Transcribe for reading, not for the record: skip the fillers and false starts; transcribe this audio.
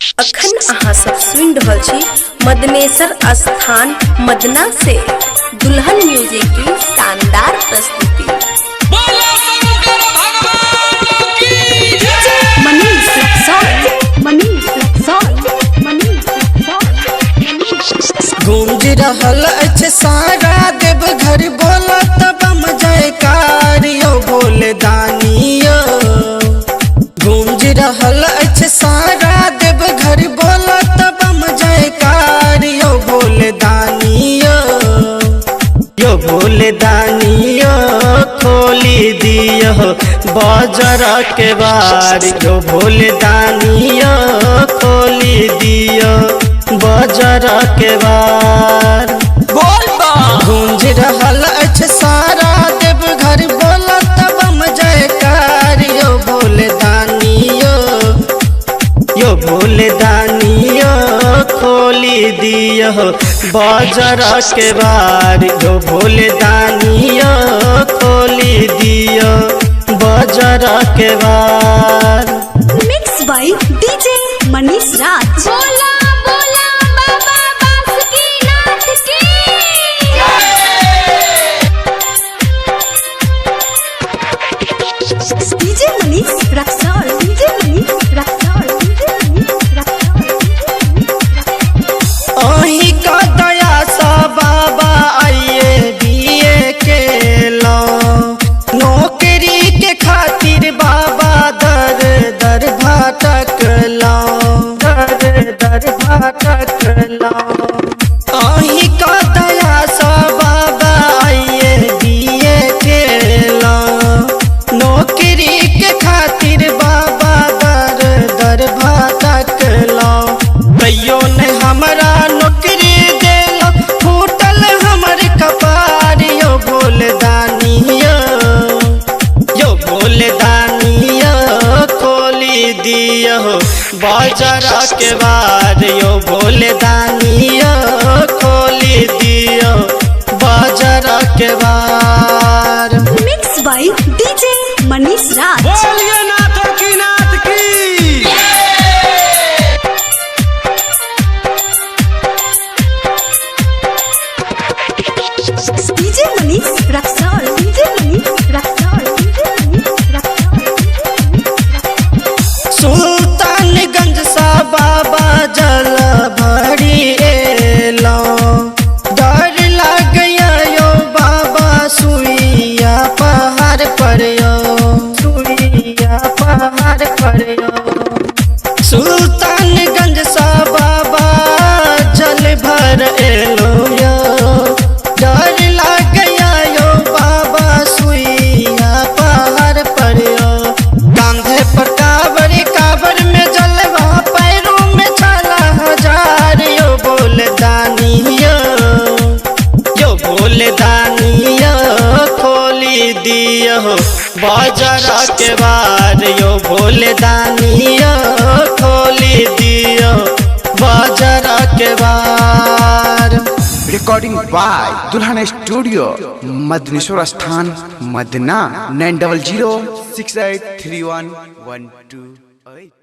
अखन अहाँ सब सुन रहल छी मदनेश्वर स्थान मदना से दुल्हन म्यूजिक की शानदार प्रस्तुति। गूंज रहल अच्छे सारा देव घर बोला तब जयकार यो बोले दानियो। गूंज रहल अच्छे सारा देव घर बोला तब जयकार यो बोले दानियो। यो बोले दानियो खोली दियो बाजार के बार। यो बोले दानियो खोली दियो बाजार के बार। गूंज रहल अच्छे सारा देव घर बोला तब जयकार यो बोले दानियो। यो बोले दानियो खोली दियो बाजार के बार। यो बोले दानियो खोली दियो बाजार के बार। Mix by DJ Manish Raj. DJ Manish Raxaul, DJ Manish Raxaul, DJ Manish Raxaul. ओही का दया सा बाबा आइए दिए के लो। नौकरी के खातिर बाबा दर दर भटक लो, दर दर भटक लो। ओही का दया सा बाबा आइए दिए के लो। नौकरी के खातिर बाबा दर दर भटक लो। कहियो ने हमरा नौकरी देलो फूटल हमर कपार। यो बोले दानियो, यो बोले दानियो खोली दियो बाजार के बार। यो बोले दानियो खोली दियो बाजार के बार। मिक्स बाय डीजे मनीष राज। बोलिए नाथों की नाथ की। DJ Manish Raxaul, DJ Manish Raxaul, DJ Manish Raxaul. Sultanganj सा बाबा जल भरी एलो। डर लग यो बाबा सुइया पहाड़ पर यो, सुइया पहाड़ पर यो। सुल्तानगंज सा बाबा जल भर एलो यो। डर लग यो बाबा सुइया पहाड़ पर यो। कांधे पर काबर, काबर में जलवा पैरों में छाला हजार। यो बोले दानियो, यो बोले दानियो खोली दियो बाजार के बार। यो बोले दानियो खोली दियो बाजार के बार। रिकॉर्डिंग बाय दुल्हन स्टूडियो मदनेश्वर स्थान मदना 9006831112।